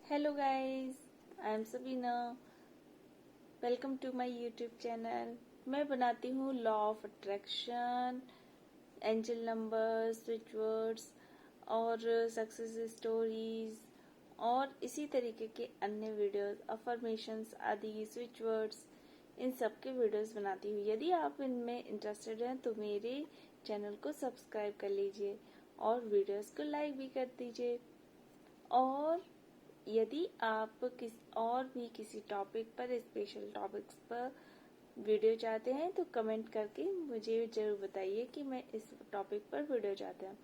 Hello guys, I am Sabina. Welcome to my YouTube channel. मैं बनाती हूँ law of attraction, angel numbers, switch words और success stories और इसी तरीके के अन्य वीडियोस, अफर्मेशंस आदि, स्विच वर्ड्स, इन सब के वीडियोस बनाती हूँ। यदि आप इनमें इंटरेस्टेड हैं तो मेरे चैनल को सब्सक्राइब कर लीजिए और वीडियोस को लाइक भी कर दीजिए। और यदि आप किसी टॉपिक पर, स्पेशल टॉपिक्स पर वीडियो चाहते हैं तो कमेंट करके मुझे जरूर बताइए कि मैं इस टॉपिक पर वीडियो चाहते हैं।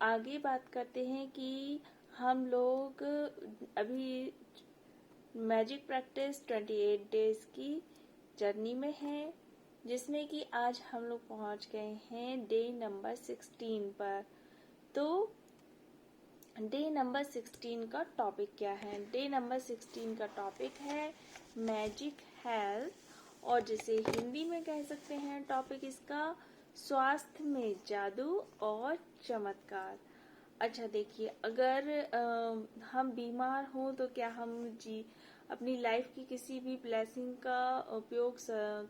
आगे बात करते हैं कि हम लोग अभी मैजिक प्रैक्टिस 28 डेज की जर्नी में हैं, जिसमें कि आज हम लोग पहुंच गए हैं डे नंबर 16 पर। तो डे नंबर 16 का टॉपिक क्या है? डे नंबर 16 का टॉपिक है मैजिक हेल्थ, और जिसे हिंदी में कह सकते हैं टॉपिक इसका स्वास्थ्य में जादू और चमत्कार। अच्छा देखिए, अगर हम बीमार हों तो क्या हम अपनी लाइफ की किसी भी ब्लेसिंग का उपयोग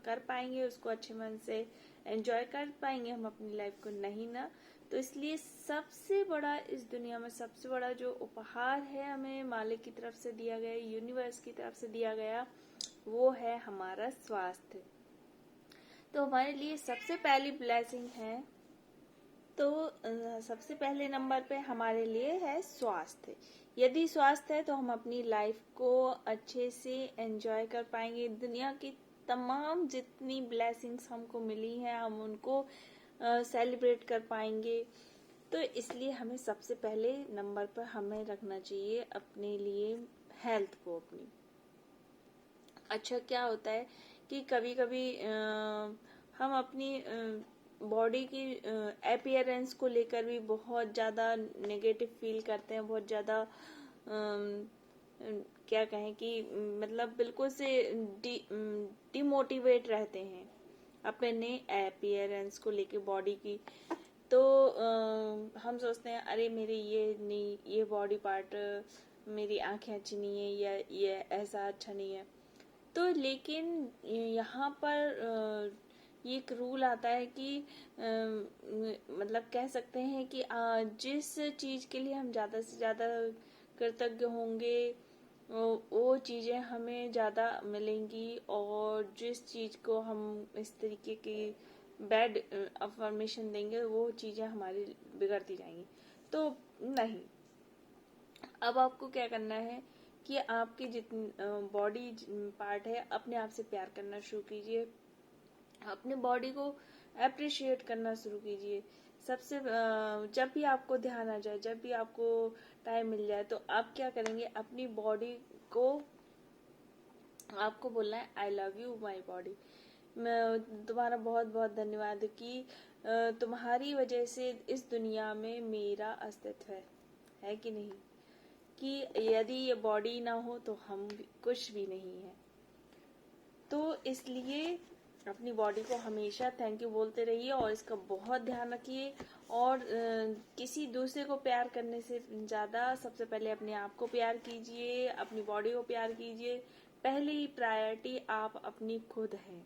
कर पाएंगे, उसको अच्छे मन से एंजॉय कर पाएंगे हम अपनी लाइफ को? नहीं ना। तो इसलिए सबसे बड़ा, इस दुनिया में सबसे बड़ा जो उपहार है हमें मालिक की तरफ से दिया गया, यूनिवर्स की तरफ से दिया गया, वो है हमारा स्वास्थ्य। तो हमारे लिए सबसे पहली ब्लेसिंग है, तो सबसे पहले नंबर पे हमारे लिए है स्वास्थ्य। यदि स्वास्थ्य है तो हम अपनी लाइफ को अच्छे से एंजॉय कर पाएंगे। दुनिया की तमाम जितनी ब्लेसिंग्स हमको मिली हैं हम उनको सेलिब्रेट कर पाएंगे। तो इसलिए हमें सबसे पहले नंबर पर हमें रखना चाहिए अपने लिए हेल्थ को अपनी। अच्छा, क्या होता है कि कभी कभी हम अपनी बॉडी की अपीयरेंस को लेकर भी बहुत ज़्यादा नेगेटिव फील करते हैं, बहुत ज़्यादा क्या कहें कि मतलब बिल्कुल से डिमोटिवेट रहते हैं अपने अपीयरेंस को लेके, बॉडी की। तो हम सोचते हैं अरे मेरे ये नहीं, ये बॉडी पार्ट, मेरी आंखें अच्छी नहीं है या ये ऐसा अच्छा नहीं है। तो लेकिन यहाँ पर ये एक रूल आता है कि मतलब कह सकते हैं कि जिस चीज के लिए हम ज्यादा से ज्यादा कृतज्ञ होंगे वो चीजें हमें ज्यादा मिलेंगी, और जिस चीज को हम इस तरीके की बैड अफर्मेशन देंगे वो चीजें हमारी बिगड़ती जाएंगी। तो नहीं, अब आपको क्या करना है कि आपकी जितनी बॉडी पार्ट है अपने आप से प्यार करना शुरू कीजिए, अपने बॉडी को अप्रिशिएट करना शुरू कीजिए। सबसे जब भी आपको ध्यान आ जाए, जब भी आपको टाइम मिल जाए, तो आप क्या करेंगे, अपनी बॉडी को आपको बोलना है I love you my body. तुम्हारा बहुत बहुत धन्यवाद कि तुम्हारी वजह से इस दुनिया में मेरा अस्तित्व है कि नहीं? कि यदि ये बॉडी ना हो तो हम कुछ भी नहीं है। तो इसलिए अपनी बॉडी को हमेशा थैंक यू बोलते रहिए और इसका बहुत ध्यान रखिए। और किसी दूसरे को प्यार करने से ज्यादा सबसे पहले अपने आप को प्यार कीजिए, अपनी बॉडी को प्यार कीजिए। पहली प्रायोरिटी आप अपनी खुद है।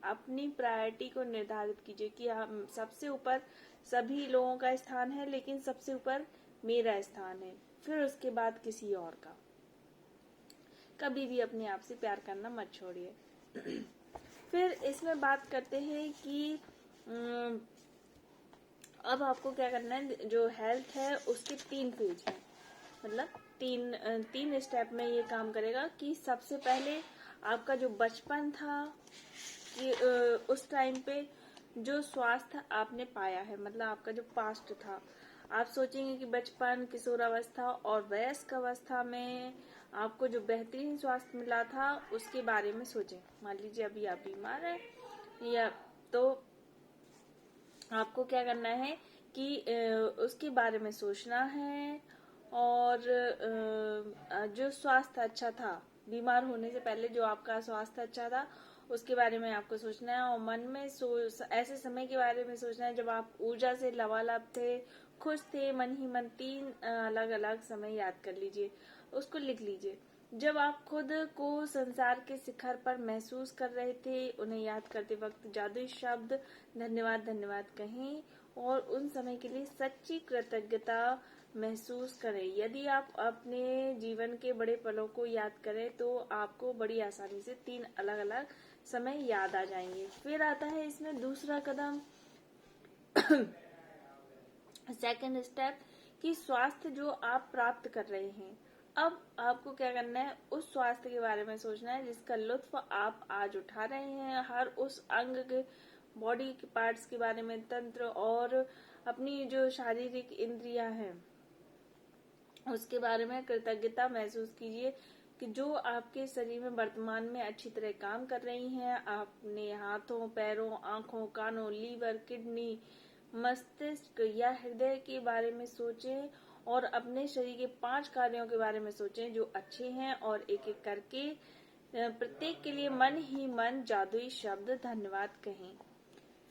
अपनी प्रायोरिटी को निर्धारित कीजिए कि हम सबसे ऊपर सभी लोगों का स्थान है, लेकिन सबसे ऊपर मेरा स्थान है, फिर उसके बाद किसी और का। कभी भी अपने आप से प्यार करना मत छोड़िए। फिर इसमें बात करते हैं कि अब आपको क्या करना है। जो हेल्थ है उसके 3 फेज हैं, मतलब तीन स्टेप में ये काम करेगा कि सबसे पहले आपका जो बचपन था कि उस टाइम पे जो स्वास्थ्य आपने पाया है, मतलब आपका जो पास्ट था, आप सोचेंगे कि बचपन, किशोरावस्था और वयस्क अवस्था में आपको जो बेहतरीन स्वास्थ्य मिला था उसके बारे में सोचें। मान लीजिए अभी आप बीमार हैं, या तो आपको क्या करना है कि उसके बारे में सोचना है। और जो स्वास्थ्य अच्छा था बीमार होने से पहले, जो आपका स्वास्थ्य अच्छा था उसके बारे में आपको सोचना है। और मन में ऐसे समय के बारे में सोचना है जब आप ऊर्जा से लबालब थे, खुश थे मन ही मन 3 अलग अलग समय याद कर लीजिए, उसको लिख लीजिए। जब आप खुद को संसार के शिखर पर महसूस कर रहे थे, उन्हें याद करते वक्त जादुई शब्द धन्यवाद धन्यवाद कहें और उन समय के लिए सच्ची कृतज्ञता महसूस करें। यदि आप अपने जीवन के बड़े पलों को याद करें तो आपको बड़ी आसानी से 3 अलग अलग समय याद आ जाएंगे। फिर आता है इसमें दूसरा कदम, सेकंड स्टेप, कि स्वास्थ्य जो आप प्राप्त कर रहे हैं। अब आपको क्या करना है, उस स्वास्थ्य के बारे में सोचना है जिसका लुत्फ आप आज उठा रहे हैं। हर उस अंग के, बॉडी के पार्ट्स के बारे में, तंत्र और अपनी जो शारीरिक इंद्रियां हैं उसके बारे में कृतज्ञता महसूस कीजिए कि जो आपके शरीर में वर्तमान में अच्छी तरह काम कर रही हैं। अपने हाथों, पैरों, आंखों, कानों, लीवर, किडनी, मस्तिष्क या हृदय के बारे में सोचें और अपने शरीर के 5 कार्यों के बारे में सोचें जो अच्छे हैं और एक एक करके प्रत्येक के लिए मन ही मन जादुई शब्द धन्यवाद कहें।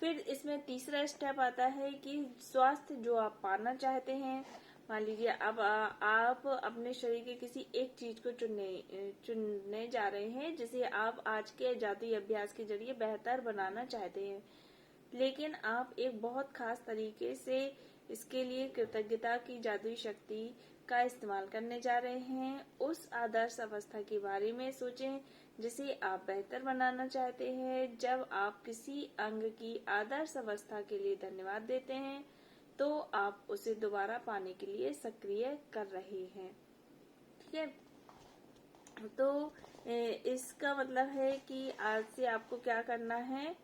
फिर इसमें तीसरा स्टेप आता है कि स्वास्थ्य जो आप पाना चाहते हैं। मान लीजिए अब आप अपने शरीर के किसी एक चीज को चुनने जा रहे हैं जिसे आप आज के जादुई अभ्यास के जरिए बेहतर बनाना चाहते हैं, लेकिन आप एक बहुत खास तरीके से इसके लिए कृतज्ञता की जादुई शक्ति का इस्तेमाल करने जा रहे हैं। उस आदर्श अवस्था के बारे में सोचें जिसे आप बेहतर बनाना चाहते हैं। जब आप किसी अंग की आदर्श अवस्था के लिए धन्यवाद देते हैं तो आप उसे दोबारा पाने के लिए सक्रिय कर रहे हैं। ठीक है, तो इसका मतलब है कि आज से आपको क्या करना है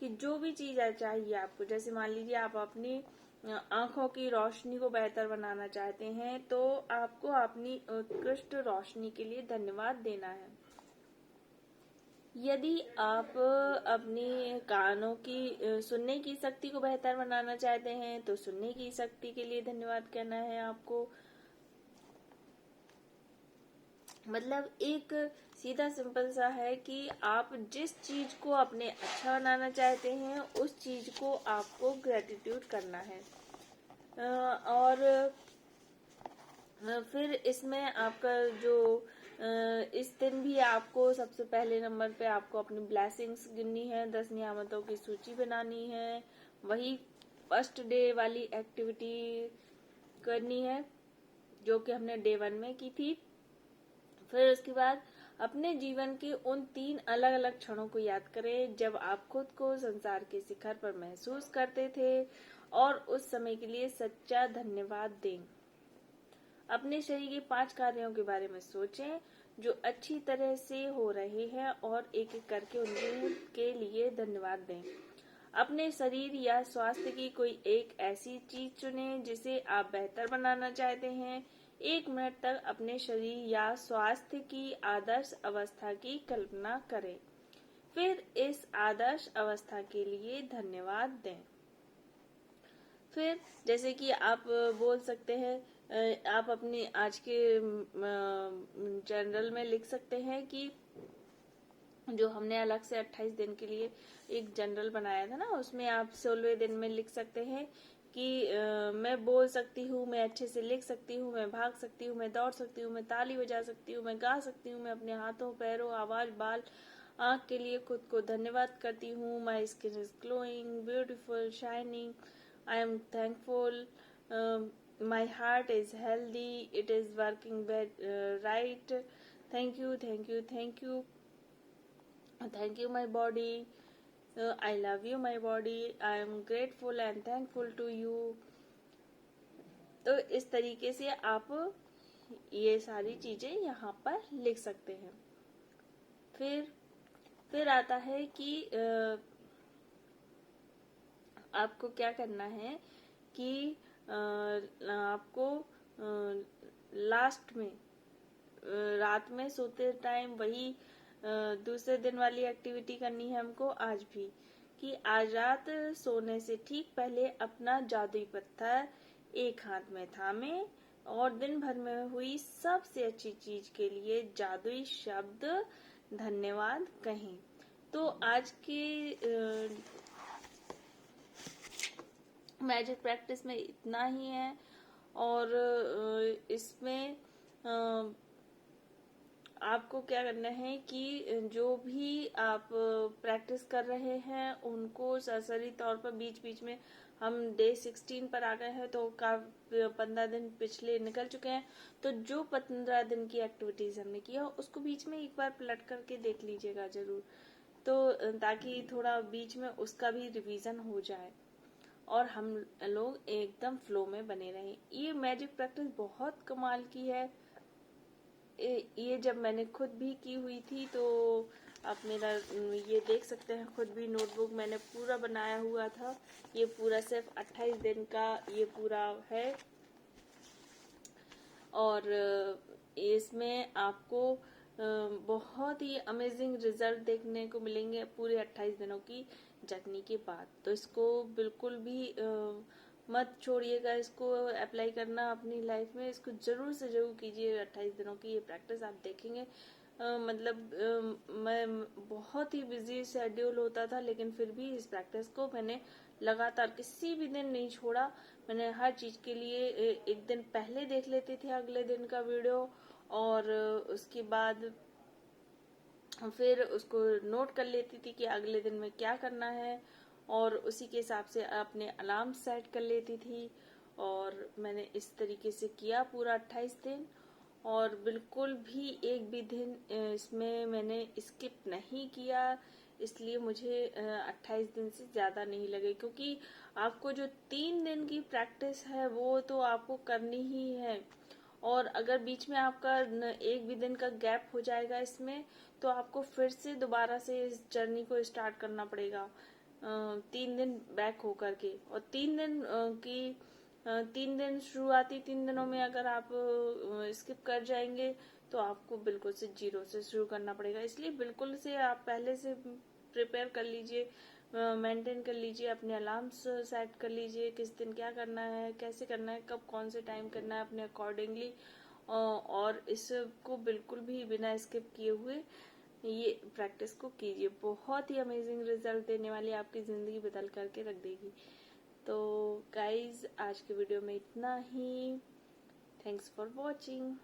कि जो भी चीज चाहिए आपको, जैसे मान लीजिए आप अपनी आंखों की रोशनी को बेहतर बनाना चाहते हैं तो आपको अपनी उत्कृष्ट रोशनी के लिए धन्यवाद देना है। यदि आप अपनी कानों की सुनने की शक्ति को बेहतर बनाना चाहते हैं तो सुनने की शक्ति के लिए धन्यवाद कहना है आपको। मतलब एक सीधा सिंपल सा है कि आप जिस चीज को अपने अच्छा बनाना चाहते हैं उस चीज को आपको ग्रेटिट्यूड करना है। और फिर इसमें आपका जो इस दिन भी आपको सबसे पहले नंबर पे आपको अपनी ब्लेसिंग्स गिननी है, 10 नियामतों की सूची बनानी है, वही फर्स्ट डे वाली एक्टिविटी करनी है जो कि हमने डे 1 में की थी। फिर उसके बाद अपने जीवन के उन 3 अलग अलग क्षणों को याद करें जब आप खुद को संसार के शिखर पर महसूस करते थे और उस समय के लिए सच्चा धन्यवाद दें। अपने शरीर के 5 कार्यों के बारे में सोचें जो अच्छी तरह से हो रहे हैं और एक एक करके उनके लिए धन्यवाद दें। अपने शरीर या स्वास्थ्य की कोई एक ऐसी चीज चुनें जिसे आप बेहतर बनाना चाहते हैं। 1 मिनट तक अपने शरीर या स्वास्थ्य की आदर्श अवस्था की कल्पना करें, फिर इस आदर्श अवस्था के लिए धन्यवाद दें। फिर जैसे कि आप बोल सकते हैं, आप अपनी आज के जनरल में लिख सकते हैं कि जो हमने अलग से 28 दिन के लिए एक जनरल बनाया था ना, उसमें आप 16वें दिन में लिख सकते हैं कि मैं बोल सकती हूँ, मैं अच्छे से लिख सकती हूँ, मैं भाग सकती हूँ, मैं दौड़ सकती हूँ, मैं ताली बजा सकती हूँ, मैं गा सकती हूँ, मैं अपने हाथों, पैरों, आवाज, बाल, आँख के लिए खुद को धन्यवाद करती हूँ। My skin is glowing, beautiful, shining, I am thankful, my heart is healthy, it is working right, thank you, thank you, thank you, thank you my body, I love you my body, I am grateful and thankful to you। तो इस तरीके से आप ये सारी चीजें यहाँ पर लिख सकते हैं। फिर आता है कि आपको क्या करना है कि आपको लास्ट में रात में सोते टाइम वही दूसरे दिन वाली एक्टिविटी करनी है हमको आज भी, कि आज रात सोने से ठीक पहले अपना जादुई पत्थर एक हाथ में थामे और दिन भर में हुई सबसे अच्छी चीज के लिए जादुई शब्द धन्यवाद कहें। तो आज के मैजिक प्रैक्टिस में इतना ही है। और इसमें आपको क्या करना है कि जो भी आप प्रैक्टिस कर रहे हैं उनको सरसरी तौर पर बीच बीच में, हम डे 16 पर आ गए हैं तो 15 दिन पिछले निकल चुके हैं, तो जो 15 दिन की एक्टिविटीज हमने किया उसको बीच में एक बार पलट करके देख लीजिएगा जरूर, तो ताकि थोड़ा बीच में उसका भी रिवीजन हो जाए और हम लोग एकदम फ्लो में बने रहें। ये मैजिक प्रैक्टिस बहुत कमाल की है। ये जब मैंने खुद भी की हुई थी तो आप मेरा ये देख सकते हैं, खुद भी नोटबुक मैंने पूरा बनाया हुआ था। ये पूरा सिर्फ 28 दिन का ये पूरा है और इसमें आपको बहुत ही अमेजिंग रिजल्ट देखने को मिलेंगे पूरे 28 दिनों की जर्नी के बाद। तो इसको बिल्कुल भी मत छोड़िएगा, इसको अप्लाई करना अपनी लाइफ में, इसको जरूर से जरूर कीजिए। 28 दिनों की ये प्रैक्टिस आप देखेंगे, मैं बहुत ही बिजी शेड्यूल होता था लेकिन फिर भी इस प्रैक्टिस को मैंने लगातार किसी भी दिन नहीं छोड़ा। मैंने हर चीज के लिए एक दिन पहले देख लेती थी अगले दिन का वीडियो और उसके बाद फिर उसको नोट कर लेती थी कि अगले दिन में क्या करना है और उसी के हिसाब से अपने अलार्म सेट कर लेती थी। और मैंने इस तरीके से किया पूरा 28 दिन और बिल्कुल भी एक भी दिन इसमें मैंने स्किप नहीं किया, इसलिए मुझे 28 दिन से ज्यादा नहीं लगे, क्योंकि आपको जो 3 दिन की प्रैक्टिस है वो तो आपको करनी ही है। और अगर बीच में आपका एक भी दिन का गैप हो जाएगा इसमें, तो आपको फिर से दोबारा से इस जर्नी को स्टार्ट करना पड़ेगा 3 दिन बैक होकर के। और 3 दिन शुरुआती 3 दिनों में अगर आप स्किप कर जाएंगे तो आपको बिल्कुल से जीरो से शुरू करना पड़ेगा। इसलिए बिल्कुल से आप पहले से प्रिपेयर कर लीजिए, मेंटेन कर लीजिए, अपने अलार्म्स सेट कर लीजिए, किस दिन क्या करना है, कैसे करना है, कब कौन से टाइम करना है अपने अकॉर्डिंगली। और इसको बिल्कुल भी बिना स्किप किए हुए ये प्रैक्टिस को कीजिए, बहुत ही अमेजिंग रिजल्ट देने वाली, आपकी जिंदगी बदल करके रख देगी। तो गाइज आज के वीडियो में इतना ही। Thanks for watching.